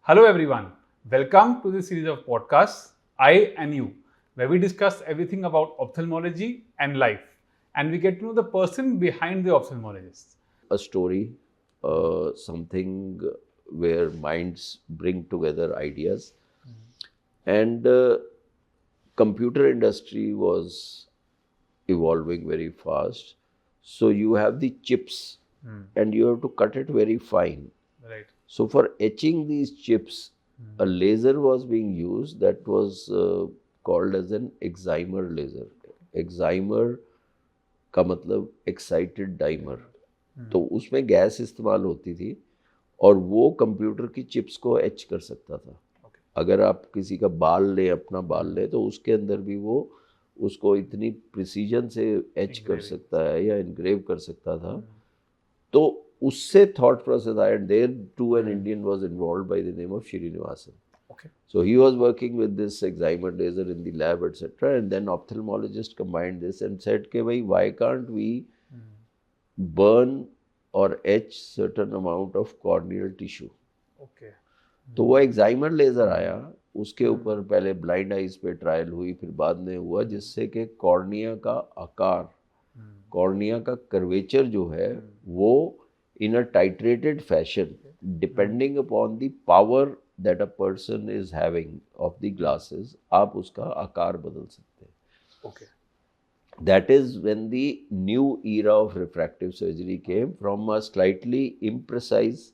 Hello everyone, welcome to this series of podcasts, I and You, where we discuss everything about ophthalmology and life, and we get to know the person behind the ophthalmologist. A story, something where minds bring together ideas. And computer industry was evolving very fast. So you have the chips and you have to cut it very fine. Right. So for etching these chips, a laser was being used that was called as an excimer laser. Excimer का मतलब excited dimer, तो उसमें gas इस्तेमाल होती थी और वो computer की चिप्स को एच कर सकता था. अगर आप किसी का बाल लें, अपना बाल लें, तो उसके अंदर भी वो उसको इतनी प्रिसीजन से एच कर सकता है या इनग्रेव कर सकता था. तो उससे थॉट प्रोसेस आया. There too an Indian was involved by the name of Srinivasan. Okay. So he was working with this excimer laser in the lab, etc. And then ophthalmologist combined this and said, "Bhai, why can't we burn or etch certain amount of corneal tissue?" Okay. तो वो excimer laser आया, उसके ऊपर पहले blind eyes पे trial हुई, फिर बाद में हुआ जिससे कि कॉर्निया का आकार, कॉर्निया का कर्वेचर जो है वो in a titrated fashion depending upon the power that a person is having of the glasses, आप उसका आकार बदल सकते हैं. Okay. That is when the new era of refractive surgery came. From a slightly imprecise,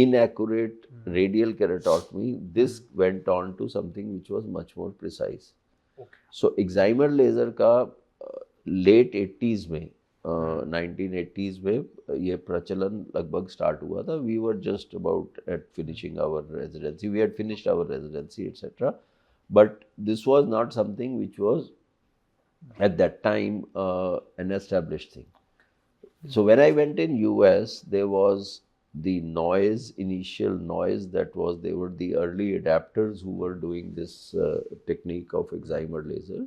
inaccurate radial keratotomy, this went on to something which was much more precise. Okay. So excimer laser का late 80s में 1980s में ये प्रचलन लगभग start हुआ था. We were just about at finishing our residency. We had finished our residency etcetera, but this was not something which was at that time an established thing. So when I went in US, there was the noise, initial noise that was, they were the early adapters who were doing this technique of excimer laser.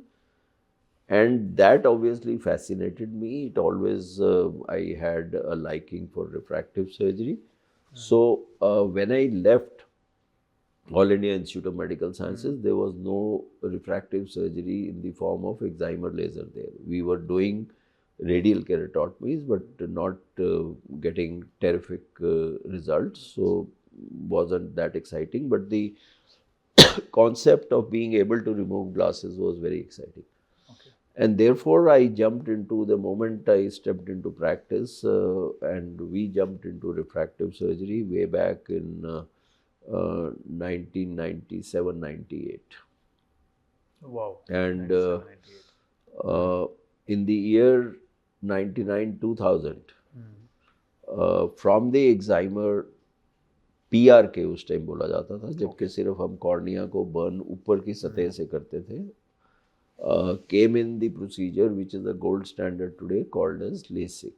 And that obviously fascinated me. It always, I had a liking for refractive surgery. So when I left All India Institute of Medical Sciences, there was no refractive surgery in the form of excimer laser there. We were doing radial keratotomies, but not getting terrific results. So wasn't that exciting. But the concept of being able to remove glasses was very exciting. And therefore, I jumped into, the moment I stepped into practice, and we jumped into refractive surgery way back in 1997-98. Wow. And 97, in the year 99-2000, from the excimer, PR के उस time बोला जाता था, जबकि सिर्फ हम cornea को burn ऊपर की सतह से करते थे, came in the procedure which is the gold standard today called as LASIK.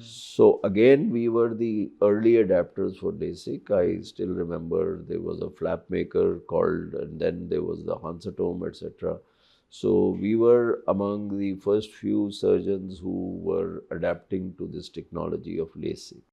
So again, we were the early adapters for LASIK. I still remember there was a flap maker called, and then there was the Hansatome, etc. So we were among the first few surgeons who were adapting to this technology of LASIK.